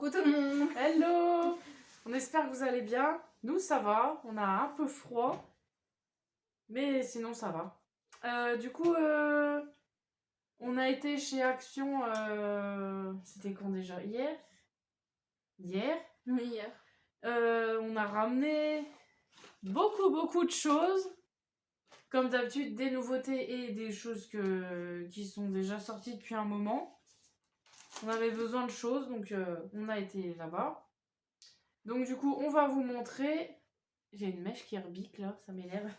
Coucou tout le monde. Hello. On espère que vous allez bien. Nous, ça va. On a un peu froid. Mais sinon, ça va. Du coup, on a été chez Action... C'était quand déjà? Hier? Hier. Oui, hier. On a ramené beaucoup de choses. Comme d'habitude, des nouveautés et des choses qui sont déjà sorties depuis un moment. On avait besoin de choses, donc on a été là-bas. Donc du coup, on va vous montrer... J'ai une mèche qui rebique là, ça m'énerve.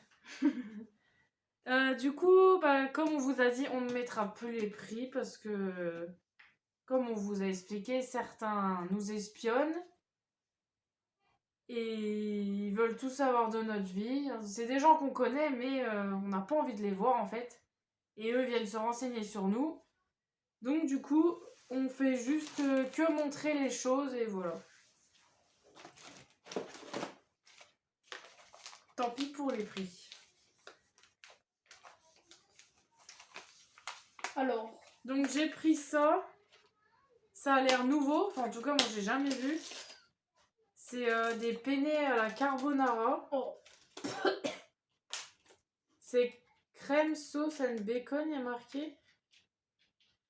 Du coup, comme on vous a dit, on ne mettra plus les prix parce que, comme on vous a expliqué, certains nous espionnent. Et ils veulent tout savoir de notre vie. C'est des gens qu'on connaît, mais on n'a pas envie de les voir en fait. Et eux viennent se renseigner sur nous. Donc du coup, on fait juste que montrer les choses et voilà. Tant pis pour les prix. Alors, Donc j'ai pris ça. Ça a l'air nouveau. Enfin, en tout cas, moi, j'ai jamais vu. C'est des penne à la carbonara. oh. C'est crème, sauce and bacon, il y a marqué.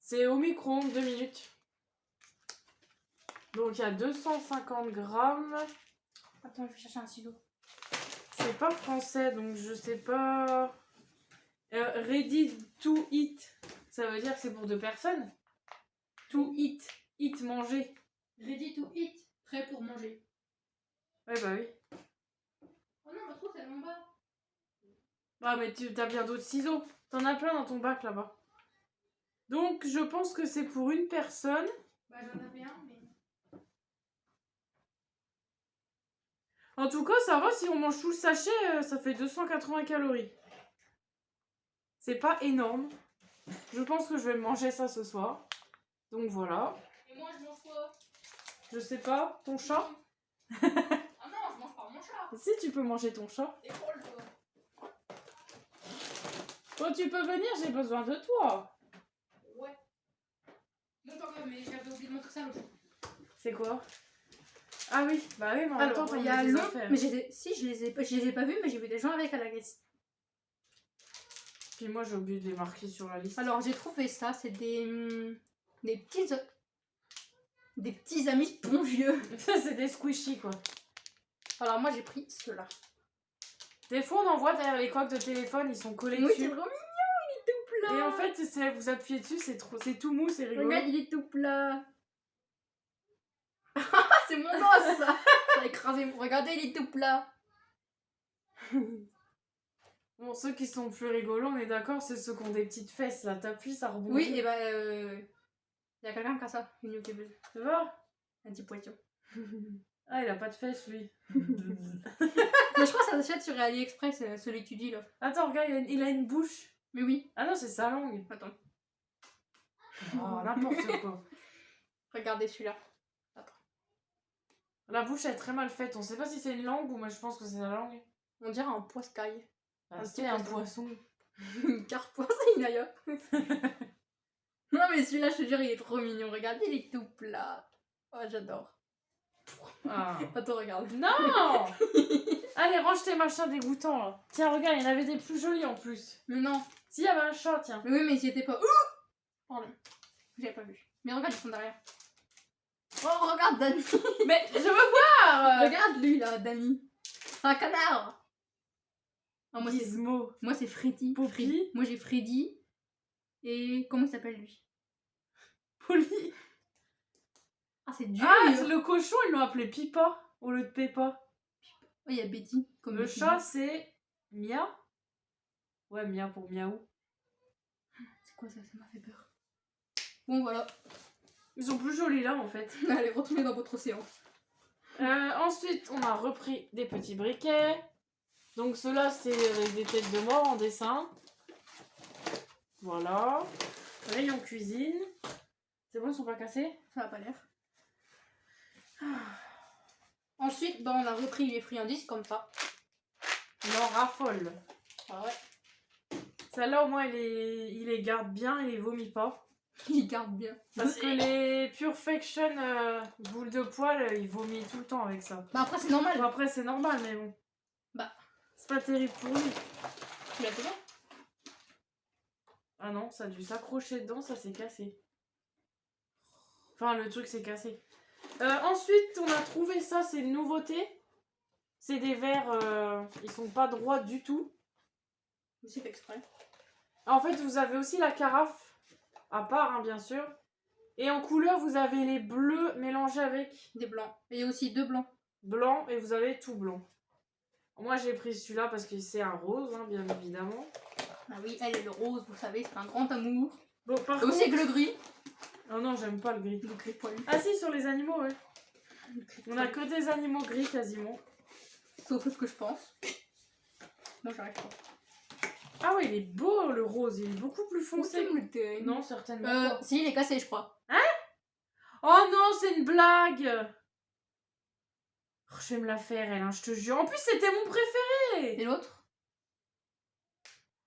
C'est au micro-ondes, 2 minutes. Donc, il y a 250 grammes. Attends, je vais chercher un stylo. C'est pas français, donc je sais pas... ready to eat. Ça veut dire que c'est pour 2 personnes. To eat. Eat, manger. Ready to eat. Prêt pour manger. Ouais, bah oui. Oh non, pas trop, c'est mon bas. Ah, mais tu as bien d'autres ciseaux. T'en as plein dans ton bac là-bas. Donc, je pense que c'est pour une personne. Bah, j'en avais un, mais. En tout cas, ça va, si on mange tout le sachet, ça fait 280 calories. C'est pas énorme. Je pense que je vais manger ça ce soir. Donc voilà. Et moi, je mange quoi? Je sais pas, ton chat? Ah non, je mange pas mon chat. Si, tu peux manger ton chat. Épaule, toi. Quand tu peux venir, j'ai besoin de toi. Ouais. Non, pas grave, mais j'avais oublié de montrer ça l'autre jour. C'est quoi? Ah oui, bah oui, mais en même temps, Alors, t'en il y a as des long, affaires. mais je les ai pas vus, mais j'ai vu des gens avec à la caisse. Puis moi, j'ai oublié de les marquer sur la liste. Alors, j'ai trouvé ça, c'est des petits amis spongieux. C'est des squishy, quoi. Alors, moi, j'ai pris ceux-là. Des fois, on en voit derrière les coques de téléphone, ils sont collés Oui, c'est dessus. trop mignon, il est tout plat. Et en fait, vous appuyez dessus, c'est tout mou, c'est rigolo. Regarde, il est tout plat. Ah, c'est mon os, ça. Ça a écrasé. Regardez, il est tout plat. Bon, ceux qui sont plus rigolos, on est d'accord, c'est ceux qui ont des petites fesses, là. T'appuies, ça rebondit. Oui, et bah, il y a quelqu'un qui a ça, une youtubeuse. Tu vois? Un petit poisson. Ah, il a pas de fesses, lui. Mais je crois que ça s'achète sur AliExpress, celui que tu dis là. Attends, regarde, il a une bouche. Mais oui. Ah non, c'est sa langue. Attends. Oh, n'importe quoi. Regardez celui-là. La bouche est très mal faite. On sait pas si c'est une langue ou moi je pense que c'est la langue. On dirait un poiscaille. Ah, c'est un poisson. Une carpoise, il y a. Non, mais celui-là, je te jure, il est trop mignon. Regardez, il est tout plat. Oh, j'adore. Ah. Attends, regarde. Non. Allez, range tes machins dégoûtants là. Tiens, regarde, il y en avait des plus jolis en plus. Mais non. S'il y avait un chat, tiens. Mais oui, mais ils y étaient pas. Ouh, pardon. J'avais pas vu. Mais regarde, ils sont derrière. Oh, regarde, Dani. Mais je veux voir. Regarde lui, là, Dani. C'est un canard. Ah, moi, c'est Gizmo. Freddy. Poppy. Moi, j'ai Freddy. Et comment il s'appelle, lui? Polly. Ah, c'est dur. Ah, le cochon, ils l'ont appelé Pipa au lieu de Peppa. Oh, il y a Betty. Comme Le Betty. chat, c'est Mia. Ouais, Mia pour miaou. C'est quoi ça? Ça m'a fait peur. Bon, voilà. Ils sont plus jolis là en fait. Allez, retournez dans votre océan. Ensuite, on a repris des petits briquets. Donc ceux-là, c'est des têtes de mort en dessin. Voilà. Rayon cuisine. C'est bon, ils sont pas cassés? Ça a pas l'air. Ensuite, bah, on a repris les friandises comme ça. Il en raffole. Ah ouais. Celle-là, au moins, il les garde bien, il les vomit pas. Il garde bien. Parce que les Perfection boules de poils, ils vomissent tout le temps avec ça. Bah après c'est normal. Bon, après, c'est normal, mais bon. Bah. C'est pas terrible pour lui. Tu l'as déjà? Ah non, ça a dû s'accrocher dedans, ça s'est cassé. Enfin, le truc s'est cassé. Ensuite, on a trouvé ça, c'est une nouveauté. C'est des verres, ils sont pas droits du tout. Mais c'est fait exprès. En fait, vous avez aussi la carafe, à part, hein, bien sûr. Et en couleur, vous avez les bleus mélangés avec Des blancs. Et il y a aussi 2 blancs. blanc, et vous avez tout blanc. Moi, j'ai pris celui-là parce que c'est un rose, hein, bien évidemment. Ah oui, elle est le rose, vous savez, c'est un grand amour. Bon, par Et contre... aussi avec le gris. Oh non, j'aime pas le gris. Le gris poilu. Ah si, sur les animaux, ouais. Le gris On a poilu. que des animaux gris, quasiment. Sauf ce que je pense. Moi j'arrive pas. Ah ouais, il est beau, le rose. Il est beaucoup plus foncé. Non. Non, certainement pas. Si, il est cassé, je crois. Oh non, c'est une blague. Oh, je vais me la faire, elle, hein, je te jure. En plus, c'était mon préféré. Et l'autre?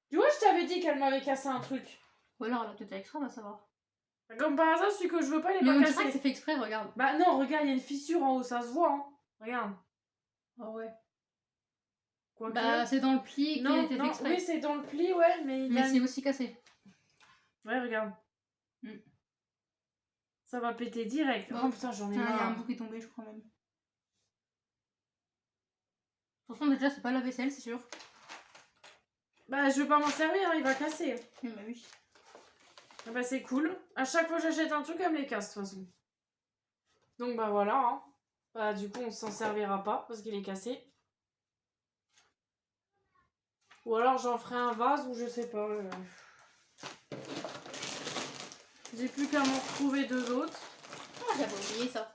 Tu vois, je t'avais dit qu'elle m'avait cassé un truc. Ou alors elle a peut-être extra, on va savoir. Comme par hasard, celui que je veux pas, il est Mais pas on dirait que cassé. c'est fait exprès, regarde. Bah non, regarde, il y a une fissure en haut, ça se voit, hein. Regarde. Ah ouais. Quoique... Bah c'est dans le pli qui a non, été fait non, exprès. oui, c'est dans le pli, ouais, mais il y a Mais c'est aussi cassé. Ouais, regarde. Mm. Ça va péter direct. Ouais. Oh putain, j'en ai Il y a un marre. bout qui est tombé, je crois même. De toute façon, déjà, c'est pas la vaisselle, c'est sûr. Bah, je vais pas m'en servir, hein, il va casser. Bah oui. Ah bah, c'est cool. À chaque fois que j'achète un truc, elle me les casse, de toute façon. Donc, bah voilà. Hein. Bah, du coup, on s'en servira pas parce qu'il est cassé. Ou alors, j'en ferai un vase ou je sais pas. J'ai plus qu'à m'en retrouver 2 autres. Ah, j'avais oublié ça.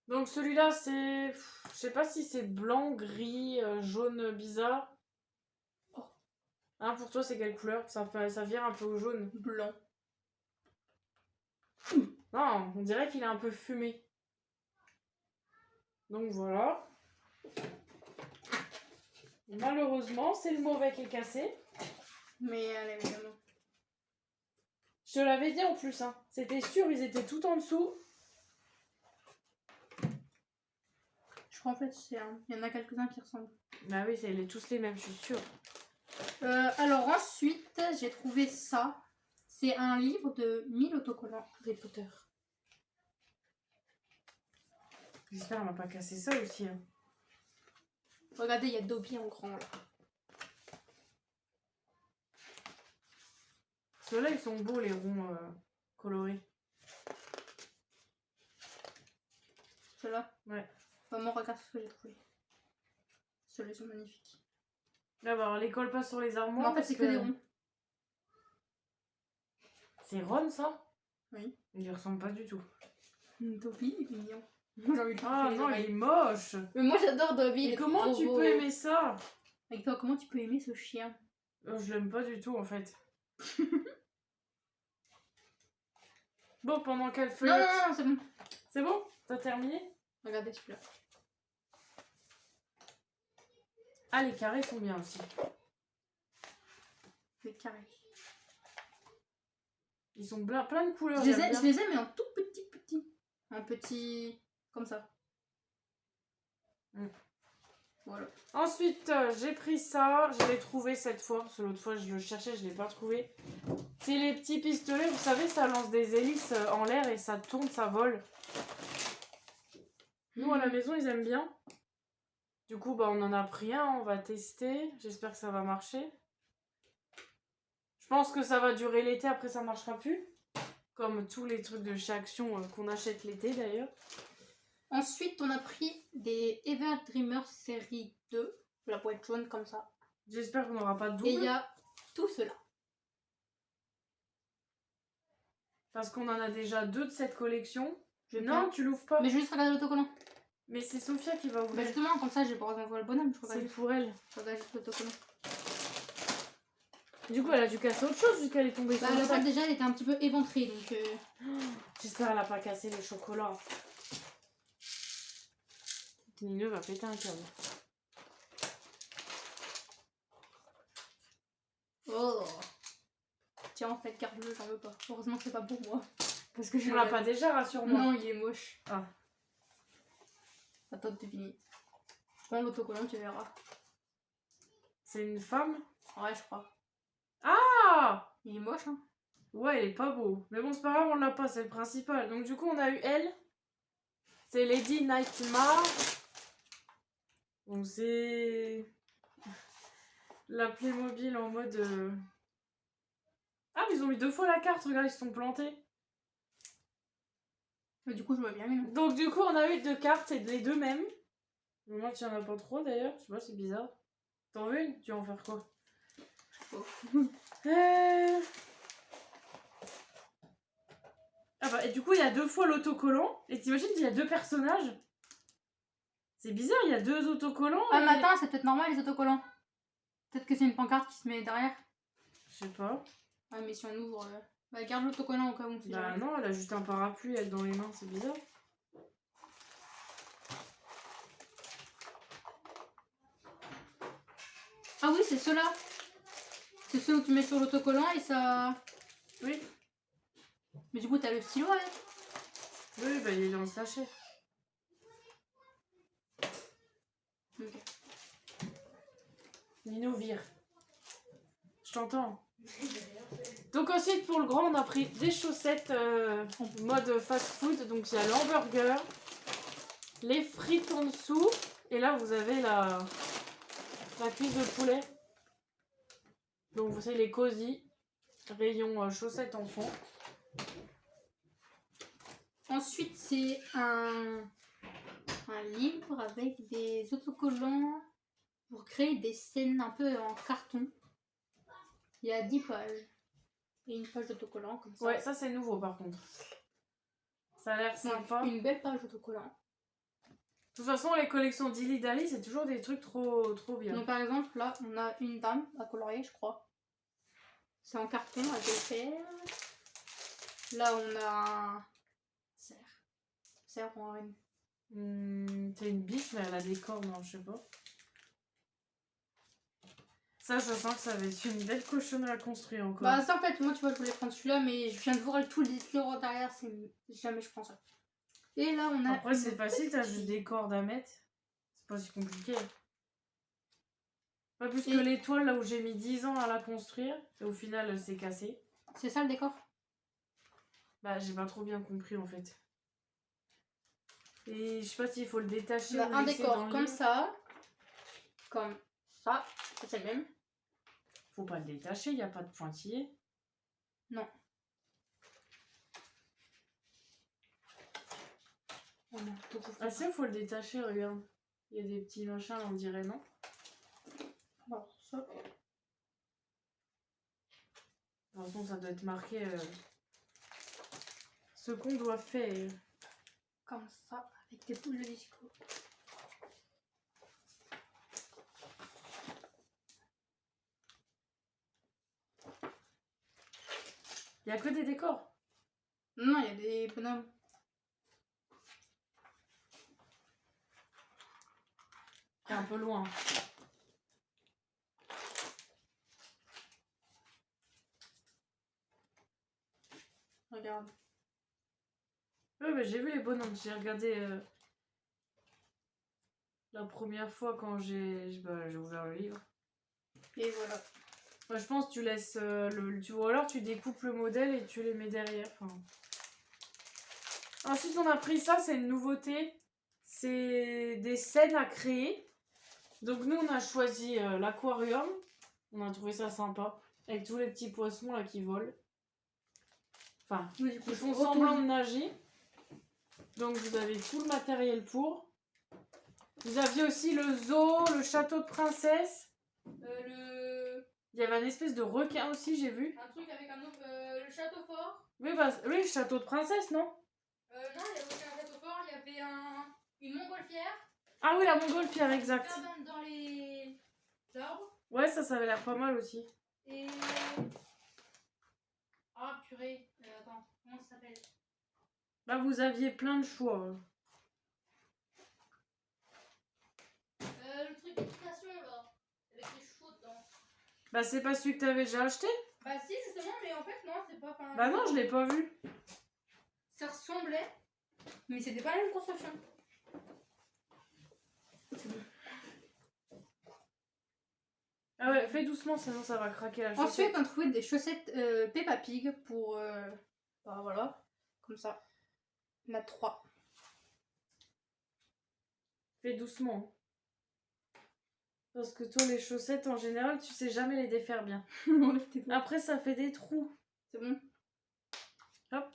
Donc, celui-là, c'est... Je sais pas si c'est blanc, gris, jaune bizarre. Oh. Hein, pour toi, c'est quelle couleur? Ça vire un peu au jaune. Blanc. Non, on dirait qu'il est un peu fumé. Donc voilà. Malheureusement, c'est le mauvais qui est cassé. Mais elle est évidemment. Je te l'avais dit en plus, hein. C'était sûr, ils étaient tout en dessous. Je crois en fait, il y en a quelques-uns qui ressemblent. Bah oui, c'est tous les mêmes, je suis sûre. Alors ensuite, j'ai trouvé ça. C'est un livre de 1000 autocollants Harry Potter. J'espère qu'elle m'a pas cassé ça aussi. Hein. Regardez, il y a Dobby en grand là. Ceux-là, ils sont beaux, les ronds colorés. Ceux-là? Ouais. Vraiment, regarde ce que j'ai trouvé. Ceux-là sont magnifiques. Là, bah, on les colle pas sur les armoires. Mais en fait, c'est que des ronds. C'est Ron, ça? Oui. Il lui ressemble pas du tout. Dobby, il est mignon. Moi, j'ai envie de lui Ah faire les non, il oreilles. est moche. Mais moi, j'adore Dobby. il Et est comment trop tu beau. peux aimer ça? Avec toi, comment tu peux aimer ce chien? Je l'aime pas du tout, en fait. Bon, pendant qu'elle fait... Non, non, non, c'est bon. C'est bon? T'as terminé? Regardez celui-là. Ah, les carrés sont bien aussi. Les carrés. Ils sont plein de couleurs. Je j'aime bien. les ai, mais en tout petit. Un petit... comme ça. Mm. Voilà. Ensuite, j'ai pris ça. Je l'ai trouvé cette fois. Parce que l'autre fois, je le cherchais, je l'ai pas trouvé. C'est les petits pistolets. Vous savez, ça lance des hélices en l'air et ça tourne, ça vole. Nous, à la maison, ils aiment bien. Du coup, bah, on en a pris un. On va tester. J'espère que ça va marcher. Je pense que ça va durer l'été. Après, ça marchera plus. Comme tous les trucs de chez Action qu'on achète l'été, d'ailleurs. Ensuite, on a pris des Ever Dreamers série 2. La boîte jaune comme ça. J'espère qu'on n'aura pas de double. Et il y a tout cela. Parce qu'on en a déjà 2 de cette collection. Je vais Non, pas- tu l'ouvres pas. Mais je vais juste regarder l'autocollant. Mais c'est Sophia qui va Bah ouvrir. justement, comme ça, j'ai pas besoin de voir le bonhomme. Je C'est pour elle. regarde juste l'autocollant. Du coup, elle a dû casser autre chose vu qu'elle est tombée Bah, sur la le boîte sac. déjà, elle était un petit peu éventrée, donc... J'espère qu'elle a pas cassé les chocolats. Nineux va péter un câble. Oh. Tiens, en fait, garde-le, j'en veux pas. Heureusement que c'est pas pour moi. Parce que je On l'a pas déjà, rassure-moi. Non, il est moche. Ah. Attends de deviner. Prends l'autocollant, tu verras. C'est une femme? Ouais, je crois. Ah! Il est moche, hein. Ouais, il est pas beau. Mais bon, c'est pas grave, on l'a pas, c'est le principal. Donc du coup, on a eu elle. C'est Lady Nightmare. Donc c'est... La Playmobil en mode... Ah, mais ils ont mis 2 fois la carte, regarde, ils se sont plantés. Mais du coup, je vois bien, non. Donc du coup, on a eu 2 cartes, et les deux mêmes. Moi, tu en as pas trop d'ailleurs, je sais pas, c'est bizarre. T'en veux une? Tu vas en faire quoi? Ah bah, et du coup, il y a 2 fois l'autocollant. Et t'imagines, il y a 2 personnages. C'est bizarre, il y a 2 autocollants. Ah, mais attends, c'est peut-être normal les autocollants. Peut-être que c'est une pancarte qui se met derrière. Je sais pas. Ah, mais si on ouvre. Bah, garde l'autocollant au cas où. Bah non, elle a juste un parapluie, elle, dans les mains, c'est bizarre. Ah oui, c'est ceux-là. C'est ceux où tu mets sur l'autocollant et ça. Oui. Mais du coup, t'as le stylo avec. Oui, bah il est dans le sachet. Ok. Nino vire. Je t'entends. Donc ensuite, pour le grand, on a pris des chaussettes en mode fast food. Donc il y a l'hamburger, les frites en dessous. Et là, vous avez la cuisse de poulet. Donc vous savez, les cosy. Rayon chaussettes en fond. Ensuite, c'est un livre avec des autocollants pour créer des scènes un peu en carton. Il y a 10 pages. Et une page d'autocollant comme ça. Ouais, ça c'est nouveau par contre. Ça a l'air sympa. Une belle page d'autocollant. De toute façon, les collections Dilly Dally, c'est toujours des trucs trop bien. Donc par exemple, là, on a une dame à colorier, je crois. C'est en carton à défaire. Là, on a un cerf. Cerf en reine. C'est une biche, mais elle a des cornes, non, je sais pas. Ça, je sens que ça va être une belle cochonnerie à construire encore. Bah ça, en fait, moi, tu vois, je voulais prendre celui-là, mais je viens de voir tout le défilé derrière, c'est jamais je prends ça. Et là, on a... Après, c'est facile, t'as juste des cordes à mettre. C'est pas si compliqué. Pas plus que l'étoile, là où j'ai mis 10 ans à la construire. Et au final, elle s'est cassée. C'est ça le décor? Bah, j'ai pas trop bien compris, en fait. Et je sais pas s'il faut le détacher Bah, ou un laisser décor dans le comme livre. ça. Comme ça. C'est le même. Faut pas le détacher, il n'y a pas de pointillé. Non. Oh non, Ah si, il faut le détacher, regarde. Il y a des petits machins, on dirait, non? Alors, ça. De toute façon, ça doit être marqué ce qu'on doit faire. Comme ça, avec des boules de disco. Il n'y a que des décors. Non, il y a des bonhommes. C'est un peu loin. Regarde. Oui, mais j'ai vu les bonhommes. J'ai regardé la première fois quand j'ai ouvert le livre. Et voilà. Ouais, je pense que tu laisses ou alors tu découpes le modèle et tu les mets derrière. Enfin... Ensuite, on a pris ça, c'est une nouveauté. C'est des scènes à créer. Donc nous, on a choisi l'aquarium. On a trouvé ça sympa. Avec tous les petits poissons là qui volent. Enfin, Oui, du coup, ils font semblant de nager. Donc vous avez tout le matériel pour. Vous aviez aussi le zoo, le château de princesse. Il y avait un espèce de requin aussi, j'ai vu. Un truc avec un autre... le château fort. Oui, bah, oui, château de princesse, non? Non, il y avait aussi un château fort. Il y avait une montgolfière. Ah oui, la montgolfière, exact. Une cabane dans les arbres. Ouais, ça avait l'air pas mal aussi. Et... Ah, purée. Attends, comment ça s'appelle? Là, vous aviez plein de choix. Le truc d'équitation, là. Avec les chevaux dedans. Bah, c'est pas celui que t'avais déjà acheté? Bah si, justement, mais en fait, non, c'est pas... Bah non, je l'ai pas vu. Ça ressemblait, mais c'était pas la même construction. Ah ouais, fais doucement, sinon ça va craquer la chaussette. Ensuite, on a trouvé des chaussettes Peppa Pig pour... bah voilà, comme ça. On a 3. Fais doucement. Parce que toi, les chaussettes, en général, tu sais jamais les défaire bien. Enlève tes doigts. Après, ça fait des trous. C'est bon. Hop.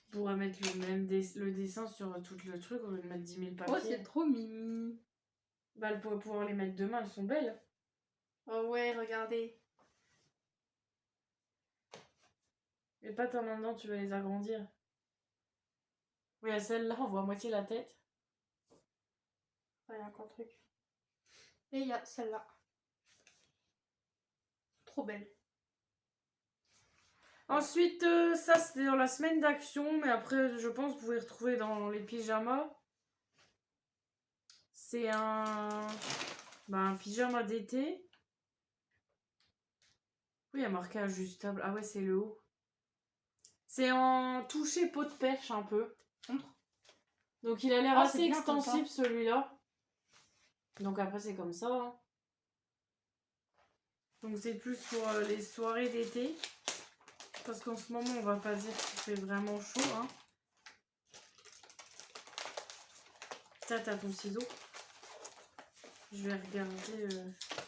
On pourrait mettre le dessin sur tout le truc, on va mettre 10 000 papiers. Oh, c'est trop mimi. Bah, elle pourrait pouvoir les mettre demain, elles sont belles. Oh ouais, regardez. Et pas ta main dedans, tu vas les agrandir. Oui, à celle-là, on voit à moitié la tête. Il y a encore un truc. Et il y a celle-là. Trop belle. Ensuite, ça c'était dans la semaine d'action, mais après, je pense que vous pouvez retrouver dans les pyjamas. C'est un pyjama d'été. Oui, il y a marqué ajustable. Ah ouais, c'est le haut. C'est en touché peau de pêche un peu. Donc il a l'air assez extensible celui-là. Donc après c'est comme ça. Hein. Donc c'est plus pour les soirées d'été. Parce qu'en ce moment on va pas dire qu'il fait vraiment chaud. Hein. Ça t'as ton ciseau. Je vais regarder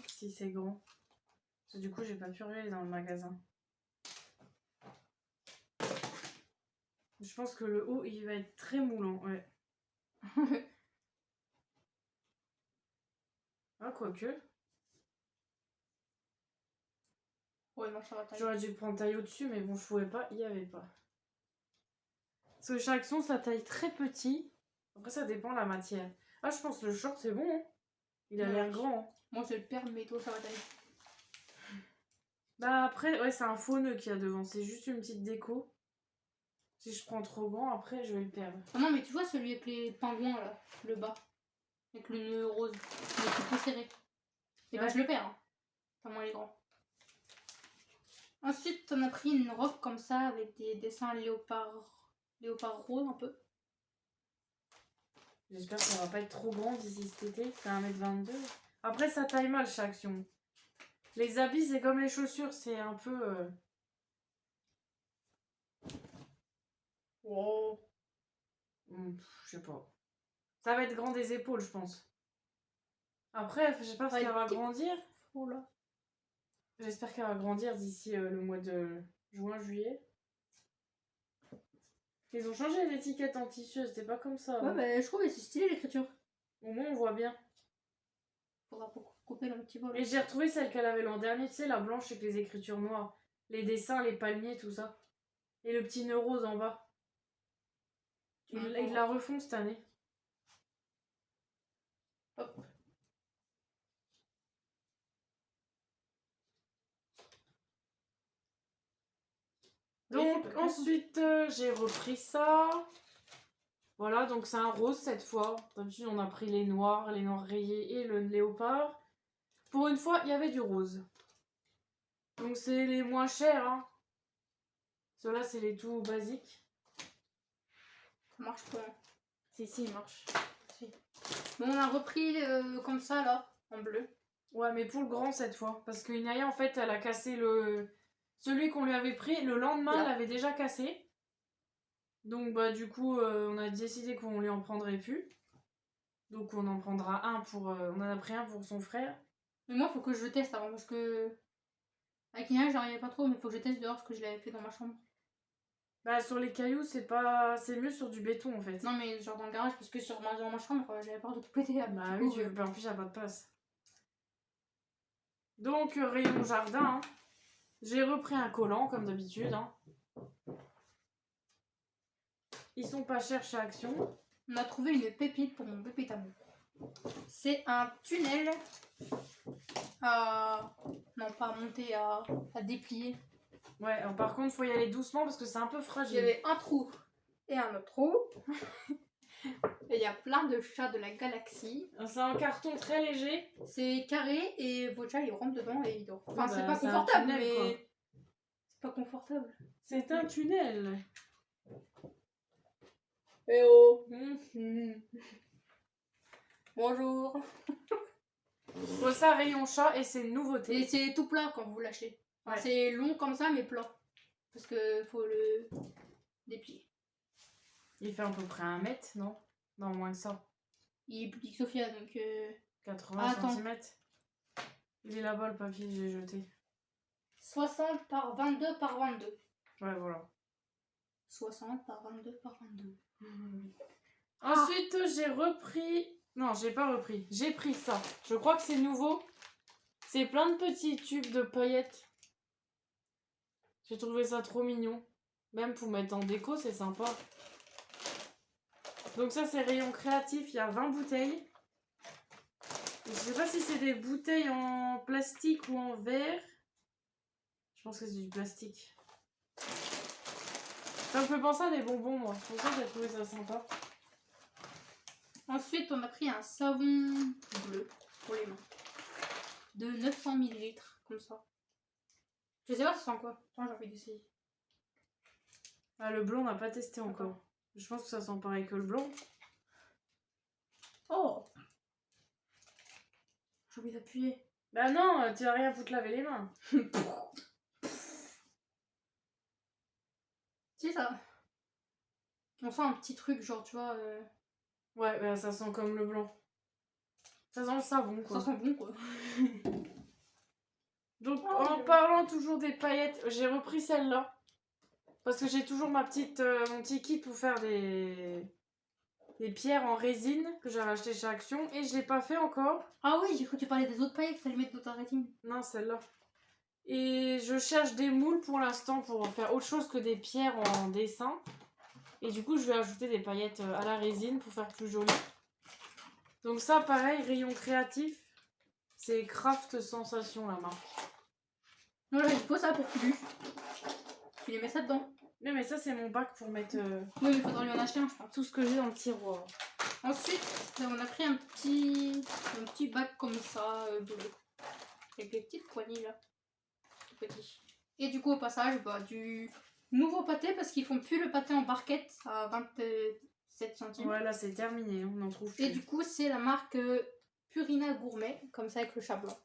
si c'est grand. Parce que du coup j'ai pas pu regarder dans le magasin. Je pense que le haut il va être très moulant. Ouais. Ah quoique. Ouais, non, ça va tailler. J'aurais dû prendre taille au-dessus, mais bon, je pouvais pas, il n'y avait pas. Parce que chaque son, ça taille très petit. Après, ça dépend de la matière. Ah, je pense que le short, c'est bon. Hein. Il a l'air grand. Hein. Moi, je vais le perdre, mais toi, ça va tailler. Bah, après, ouais, c'est un faux nœud qu'il y a devant. C'est juste une petite déco. Si je prends trop grand, après, je vais le perdre. Ah non, mais tu vois celui avec les pingouins, là, le bas. Avec le nœud rose. Il est tout serré. Et bah, je le perds. Hein. Tellement il est grand. Ensuite, on a pris une robe comme ça avec des dessins léopard rose un peu. J'espère que ça va pas être trop grand d'ici cet été. C'est 1m22. Après, ça taille mal chaque action. Les habits, c'est comme les chaussures. C'est un peu... Wow. Je sais pas. Ça va être grand des épaules, je pense. Après, je sais pas si elle va grandir. Oh là. J'espère qu'elle va grandir d'ici le mois de juin, juillet. Ils ont changé l'étiquette en tissu, c'était pas comme ça. Ouais, Hein. bah, je trouve que c'est stylé l'écriture. Au moins, on voit bien. Faudra couper le petit vol. Et j'ai retrouvé celle qu'elle avait l'an dernier, tu sais, la blanche avec les écritures noires. Les dessins, les palmiers, tout ça. Et le petit nœud rose en bas. Ils la refont cette année. Hop. Donc ensuite j'ai repris ça. Voilà, donc c'est un rose cette fois. D'habitude on a pris les noirs rayés et le léopard. Pour une fois il y avait du rose. Donc c'est les moins chers. Hein. Ceux-là c'est les tout basiques. Ça marche pas. Si, il marche. Si. Bon, on a repris comme ça là, en bleu. Ouais, mais pour le grand cette fois. Parce que Inaya en fait elle a cassé celui qu'on lui avait pris. Le lendemain elle l'avait déjà cassé. Donc bah du coup on a décidé qu'on lui en prendrait plus. Donc on en prendra un pour... on en a pris un pour son frère. Mais moi faut que je le teste avant parce que... Avec Inaya j'arrivais pas trop mais faut que je teste dehors ce que je l'avais fait dans ma chambre. Bah sur les cailloux c'est pas... c'est mieux sur du béton en fait. Non mais genre dans le garage parce que dans ma chambre j'avais peur de tout péter. Bah oui, en plus y a pas de place. Donc rayon jardin. Hein. J'ai repris un collant comme d'habitude. Hein. Ils sont pas chers chez Action. On a trouvé une pépite pour mon pépite amour. C'est un tunnel à... Non, pas à monter, à déplier. Ouais, alors, par contre, faut y aller doucement parce que c'est un peu fragile. Il y avait un trou et un autre trou. Et il y a plein de chats de la galaxie. C'est un carton très léger. C'est carré et votre chat il rentre dedans et il dort. Enfin, Ouais, c'est bah, pas c'est un confortable, tunnel, mais. quoi. C'est pas confortable. C'est un tunnel. Eh oh! Mmh. Bonjour! Bon, ça, rayon chat et c'est une nouveauté. Et c'est tout plat quand vous l'achetez. Enfin, Ouais. c'est long comme ça, mais plat. Parce que faut le déplier. Il fait à peu près 1 mètre, non? Non, moins que ça. Il est plus petit que Sophia, donc. 80 Attends. cm. Il est là-bas le papier que j'ai jeté. 60 par 22 par 22. Ouais, voilà. 60 par 22 par 22. Ensuite, j'ai repris... Non, j'ai pas repris. J'ai pris ça. Je crois que c'est nouveau. C'est plein de petits tubes de paillettes. J'ai trouvé ça trop mignon. Même pour mettre en déco, c'est sympa. Donc ça, c'est rayon créatif. Il y a 20 bouteilles. Je sais pas si c'est des bouteilles en plastique ou en verre. Je pense que c'est du plastique. Ça me fait penser à des bonbons, moi. C'est pour ça que j'ai trouvé ça sympa. Ensuite, on a pris un savon bleu pour les mains. De 900 ml, comme ça. Je sais pas ça sent quoi. Attends, j'ai envie d'essayer. Ah, le blanc, on n'a pas testé encore. Je pense que ça sent pareil que le blanc. Oh! J'ai envie d'appuyer. Bah non, tu vas rien foutre laver les mains. Si, ça. On sent un petit truc, genre, tu vois. Ouais, bah ça sent comme le blanc. Ça sent le savon, quoi. Ça sent bon, quoi. Donc, Oh, en Dieu. parlant toujours des paillettes, j'ai repris celle-là. Parce que j'ai toujours ma petite, mon petit kit pour faire des pierres en résine que j'avais acheté chez Action. Et je l'ai pas fait encore. Ah oui, j'ai cru que tu parlais des autres paillettes que t'allais mettre dans ta rétine. Non, celle-là. Et je cherche des moules pour l'instant pour faire autre chose que des pierres en dessin. Et du coup, je vais ajouter des paillettes à la résine pour faire plus joli. Donc ça, pareil, rayon créatif. C'est Craft Sensation, la marque. Moi, il faut ça pour Culu. Tu les mets ça dedans. Non, mais ça, c'est mon bac pour mettre Oui, mais il faudra lui en acheter un, je pense. tout ce que j'ai dans le tiroir. Ensuite, on a pris un petit bac comme ça, bleu. Avec des petites poignées là. Tout petit. Et du coup, au passage, bah, du nouveau pâté parce qu'ils font plus le pâté en barquette à 27 centimes. Ouais, là, c'est terminé, on en trouve plus. Et du coup, c'est la marque Purina Gourmet, comme ça avec le chat blanc.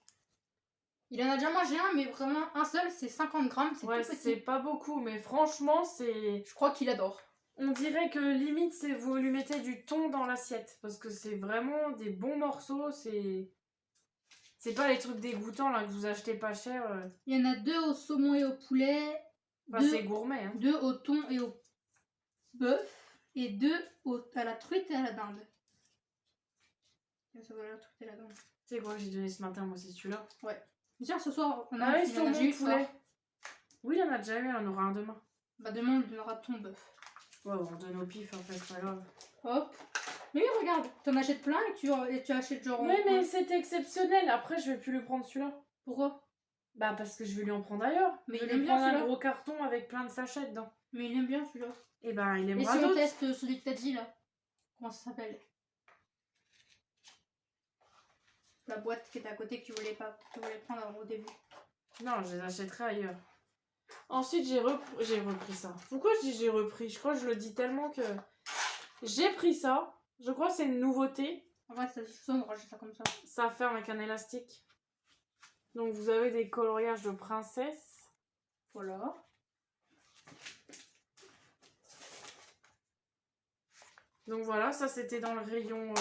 Il en a déjà mangé un, mais vraiment un seul, c'est 50 grammes, c'est ouais, tout petit. c'est pas beaucoup, mais franchement, c'est... Je crois qu'il adore. On dirait que limite, c'est vous lui mettez du thon dans l'assiette. Parce que c'est vraiment des bons morceaux, c'est... C'est pas les trucs dégoûtants, là, que vous achetez pas cher. Il y en a 2 au saumon et au poulet, Enfin, c'est gourmet, hein. 2 au thon et au bœuf, et 2 à la truite et à la dinde. Ça va, la truite et la dinde. C'est quoi que j'ai donné ce matin, moi, c'est celui-là. Ouais. Tiens, ce soir, on a Ah oui, il y en a déjà eu ce soir. Oui, il y en a déjà eu, il y en aura un demain. Bah demain, on donnera ton bœuf. Ouais, on donne au pif, en fait, c'est pas grave. Hop. Mais oui, regarde, t'en achètes plein et tu achètes genre... Oui, mais c'est exceptionnel. Après, je vais plus lui prendre celui-là. Pourquoi? Bah, parce que je vais lui en prendre ailleurs. Mais je il vais aime lui bien prendre un celui-là. gros carton avec plein de sachets dedans. Mais il aime bien celui-là. Et ben, il Et aimera si on d'autres. teste celui que t'as dit là? Comment ça s'appelle? La boîte qui était à côté que tu voulais prendre au début. Non, je les achèterai ailleurs. Ensuite, j'ai repris ça. Pourquoi je dis j'ai repris? Je crois que je le dis tellement que... J'ai pris ça. Je crois que c'est une nouveauté. En vrai, ça suffit, on range ça comme ça. Ça ferme avec un élastique. Donc, vous avez des coloriages de princesse. Voilà. Donc voilà, ça c'était dans le rayon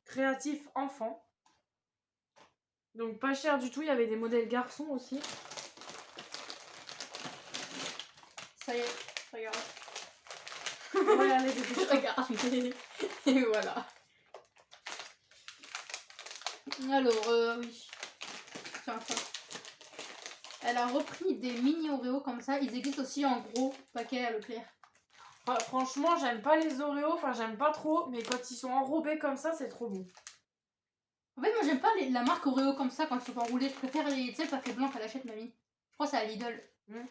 créatif enfant. Donc pas cher du tout, il y avait des modèles garçons aussi. Ça y est, regarde. Regardez, des petits- Regarde. Et voilà. Alors, oui. Tiens, ça. Elle a repris des mini Oreo comme ça. Ils existent aussi en gros paquet à Leclerc. Franchement, j'aime pas les Oreos, enfin j'aime pas trop, mais quand ils sont enrobés comme ça, c'est trop bon. En fait, moi j'aime pas la marque Oreo comme ça quand ils sont enroulés. Je préfère les paquets blancs qu'elle achète, mamie. Je crois que c'est à Lidl.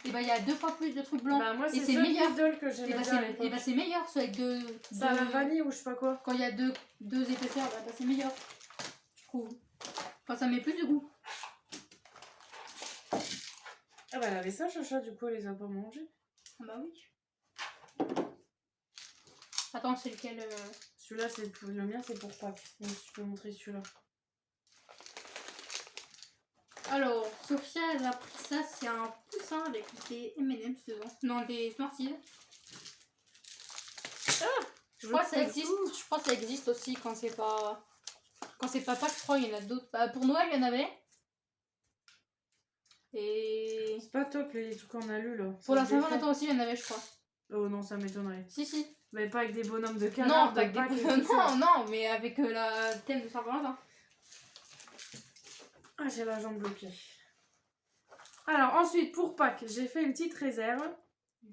Et bah il y a 2 fois plus de trucs blancs. Bah moi et c'est c'est ce meilleur. Lidl que j'aimais bien à l'époque. Et bah c'est meilleur ceux avec C'est à la vanille ou je sais pas quoi. Quand il y a deux épaisseurs, bah c'est meilleur. Je trouve. Enfin ça met plus de goût. Ah bah elle avait ça Chacha, du coup elle les a pas mangés. Ah bah oui. Attends, c'est lequel Celui-là c'est le mien c'est pour Pâques. Donc tu peux montrer celui-là. Alors, Sophia, elle a pris ça, c'est un poussin avec des M&M's dedans. Non, des Smarties. Je crois que ça existe aussi quand c'est pas... Quand c'est pas Pâques, je crois qu'il y en a d'autres. Bah, pour Noël, il y en avait. Et... C'est pas top les trucs qu'on a lus là. Pour la Saint-Valentin aussi, il y en avait, je crois. Oh non, ça m'étonnerait. Si. Mais pas avec des bonhommes de canard. Non, pas avec des bonhommes. Non, mais avec le thème de Saint-Valentin. Ah, j'ai la jambe bloquée. Alors, ensuite, pour Pâques, j'ai fait une petite réserve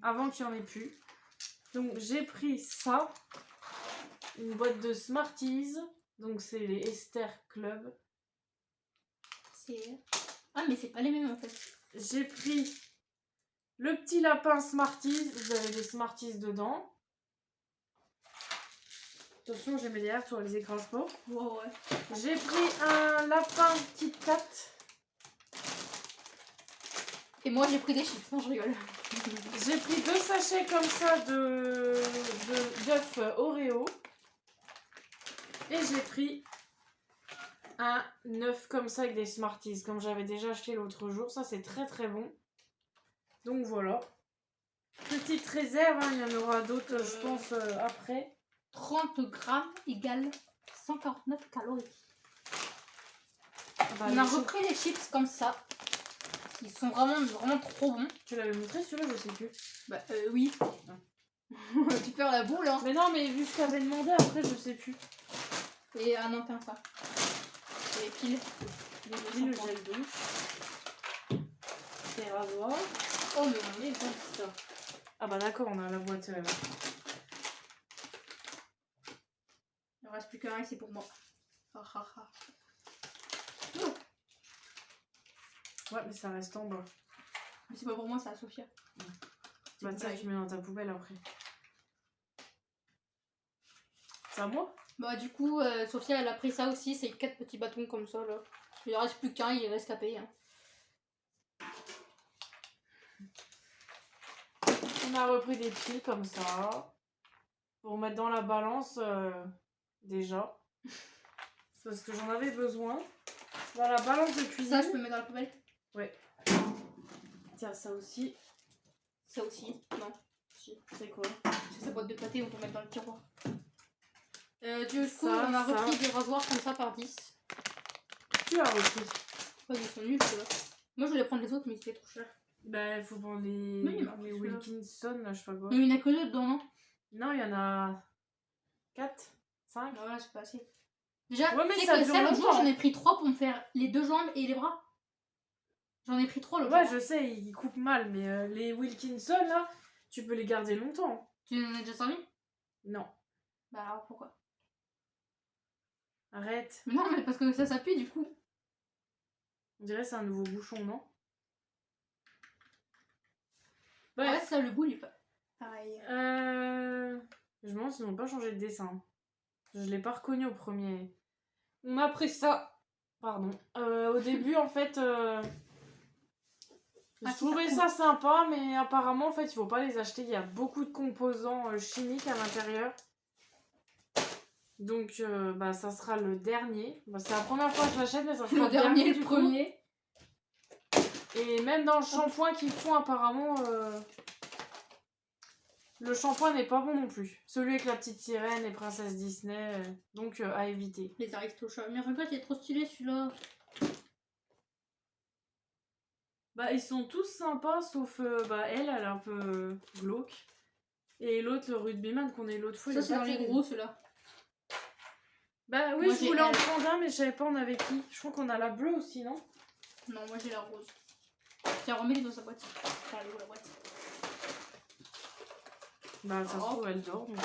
avant qu'il n'y en ait plus. Donc, j'ai pris ça. Une boîte de Smarties. Donc, c'est les Esther Club. Ah, mais c'est pas les mêmes en fait. J'ai pris le petit lapin Smarties. Vous avez des Smarties dedans. Attention, j'ai mis derrière, tu les écrases pas. Ouais. J'ai pris un lapin Kit Kat. Et moi j'ai pris des chips, non je rigole. J'ai pris 2 sachets comme ça d'œufs Oreo. Et j'ai pris un œuf comme ça avec des Smarties, comme j'avais déjà acheté l'autre jour. Ça c'est très très bon. Donc voilà. Petite réserve, hein, il y en aura d'autres je pense après. 30 grammes égale 149 calories. Bah, on a repris les chips comme ça. Ils sont vraiment trop bons. Tu l'avais montré celui-là, je sais plus. Bah oui. Tu perds la boule hein. Mais non, mais vu ce que t'avais demandé, après je sais plus. Et ah non, tiens ça. Et les piles. Les piles, le gel douche. Les rasoirs. Oh mais on est bon ça. Ah bah d'accord, on a la boîte. Il ne reste plus qu'un et c'est pour moi. Ouais, mais ça reste en bas. Mais c'est pas pour moi, c'est à Sophia. Bah ça, tu mets dans ta poubelle après. C'est à moi? Bah du coup, Sophia elle a pris ça aussi, c'est 4 petits bâtons comme ça là. Il reste plus qu'un, il reste à payer. Hein. On a repris des piles comme ça. Pour mettre dans la balance déjà. C'est parce que j'en avais besoin. Dans la balance de cuisine. Ça, je peux mettre dans la poubelle? Ouais. Tiens, ça aussi. Ça aussi? Non. Si. C'est quoi? C'est sa boîte de pâté, on peut mettre dans le tiroir. Du coup, ça, on a repris des rasoirs comme ça par 10. Tu as repris? Ouais, ils sont nuls ceux-là. Moi, je voulais prendre les autres, mais c'était trop cher. Bah, il faut prendre les Wilkinson, là, je sais pas quoi. Mais il n'y en a que 2 dedans, non? Non, il y en a 4, 5. Non, voilà, c'est pas assez. Déjà, ouais, mais c'est ça que dure ça, l'autre jour, longtemps. j'en ai pris 3 pour me faire les 2 jambes et les bras. J'en ai pris 3 l'autre Ouais, jour. je sais, ils coupent mal, mais les Wilkinson, là, tu peux les garder longtemps. Tu en as déjà servi? Non. Bah alors pourquoi? Arrête. Mais non, mais parce que ça s'appuie du coup. On dirait que c'est un nouveau bouchon, non? Ouais, Bref. ça, le goût, il est pas pareil. Je me demande s'ils n'ont pas changé de dessin. Je l'ai pas reconnu au premier. On a pris ça. Pardon. Au début, en fait, je trouvais ça sympa, mais apparemment, en fait, il faut pas les acheter. Il y a beaucoup de composants chimiques à l'intérieur. Donc, bah, ça sera le dernier. Bah, c'est la première fois que je l'achète, mais ça sera Le dernier, le du coup. premier. Et même dans le shampoing qu'ils font, apparemment, le shampoing n'est pas bon non plus. Celui avec la petite sirène et princesse Disney, donc à éviter. Les Aristochats. Mais regarde, il est trop stylé celui-là. Bah, ils sont tous sympas, sauf bah, elle est un peu glauque. Et l'autre, le rugbyman qu'on a eu l'autre fois, Ça, il est c'est pas dans les terrible. gros, ceux-là. Bah oui, Moi, je j'ai voulais en elle. prendre un, mais je savais pas on avait qui. Je crois qu'on a la bleue aussi, non? Non, moi j'ai la rose. Tiens, remets-les dans sa boîte. Enfin, elle est où la boîte? Bah, ça se trouve, elle dort, donc...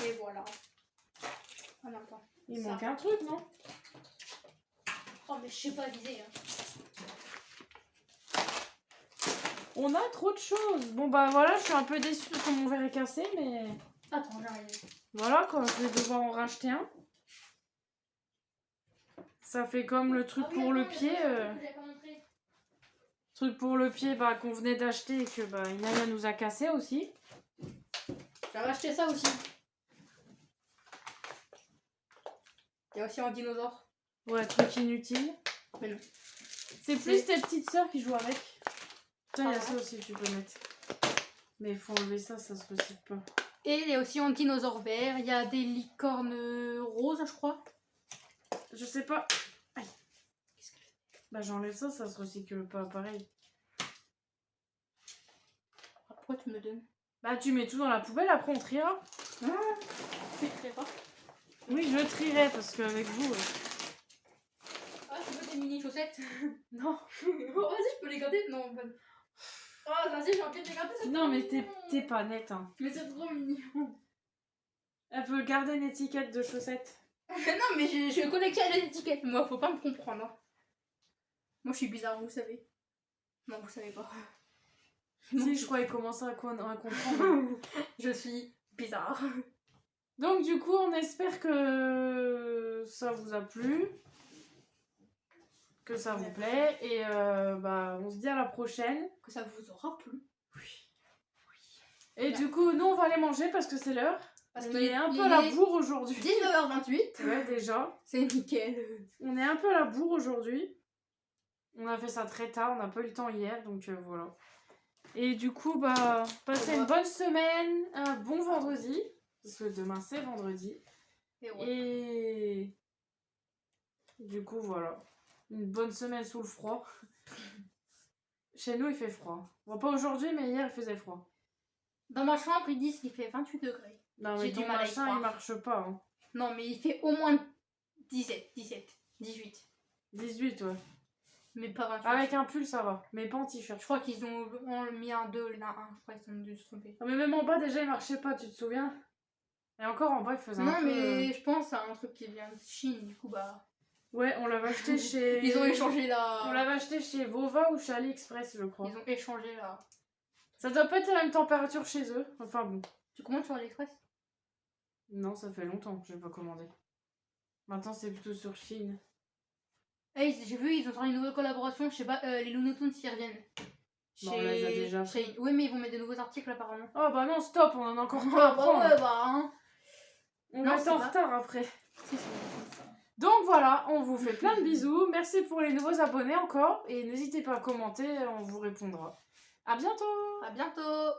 Et voilà. Ah non, attends. Il Ça. manque un truc, non? mais je sais pas viser. Hein. On a trop de choses. Bon bah voilà, je suis un peu déçue parce que mon verre est cassé, mais Attends, j'arrive. voilà quoi, je vais devoir en racheter un. Ça fait comme le truc pour le pied. Truc pour le pied bah, qu'on venait d'acheter et que bah, Inaya nous a cassé aussi. J'ai racheté ça aussi. Il y a aussi un dinosaure. Ouais, truc inutile. Mais non. C'est plus tes petites sœurs qui jouent avec. Tiens, il y a Ah ça ouais. aussi, tu peux mettre. Mais il faut enlever ça, ça se recycle pas. Et il y a aussi un dinosaure vert. Il y a des licornes roses, je crois. Je sais pas. Aïe. Bah j'enlève ça, ça se recycle pas pareil. Pourquoi tu me donnes? Bah tu mets tout dans la poubelle, après on triera. Tu ne pas. Oui, je trierai parce qu'avec vous... Ah, tu veux tes mini chaussettes? Non. Oh, vas-y, je peux les garder? Non, pas. Oh, vas-y, j'ai envie de les garder. Non, mais t'es pas nette. Hein. Mais c'est trop mignon. Elle veut garder une étiquette de chaussettes. Non, mais je collectionne les étiquettes. Moi, faut pas me comprendre. Hein. Moi, je suis bizarre, vous savez. Non, vous savez pas. Si, je croyais commencer à comprendre. Je suis bizarre. Donc du coup, on espère que ça vous a plu. Que ça vous plaît. Et bah, on se dit à la prochaine. Que ça vous aura plu. Et du coup, nous, on va aller manger parce que c'est l'heure. Parce On qu'il est un peu à la est bourre aujourd'hui. 19h28. Ouais, déjà. C'est nickel. On est un peu à la bourre aujourd'hui. On a fait ça très tard, on n'a pas eu le temps hier, donc voilà. Et du coup, bah, passez une bonne semaine, un bon vendredi. Parce que demain, c'est vendredi. Et ouais. Et du coup, voilà. Une bonne semaine sous le froid. Chez nous, il fait froid. Bon, pas aujourd'hui, mais hier, il faisait froid. Dans ma chambre, ils disent qu'il fait 28 degrés. Non, mais J'ai du ton mal à y machin, il croire. marche pas. Hein. Non, mais il fait au moins 17, 18. 18, ouais. Mais pas 28. Avec un pull, ça va. Mais pas en t-shirt. Je crois qu'ils ont mis un 2, là, 1. Je crois qu'ils ont dû se tromper. Non, mais même en bas, déjà, il marchait pas, tu te souviens? Et encore en bas, il faisait Non, un peu... mais je pense à un truc qui vient de Chine, du coup, bah. Ouais, on l'avait acheté chez... Ils ont échangé la. On l'avait acheté chez Vova ou chez AliExpress, je crois. Ils ont échangé la. Ça doit pas être à la même température chez eux. Enfin bon. Tu commandes sur AliExpress? Non, ça fait longtemps que je n'ai pas commandé. Maintenant, c'est plutôt sur Chine. Hey, j'ai vu, ils ont sorti une nouvelle collaboration. Je sais pas, les Looney Tunes y reviennent. Bon, on les a déjà. Oui, mais ils vont mettre de nouveaux articles apparemment. Oh bah non, stop, on en a encore plein à Ah, bah prendre. ouais, bah, hein. On Non, va être en c'est pas- retard après. Si, c'est comme ça. Donc voilà, on vous fait plein de bisous. Merci pour les nouveaux abonnés encore. Et n'hésitez pas à commenter, on vous répondra. À bientôt. À bientôt!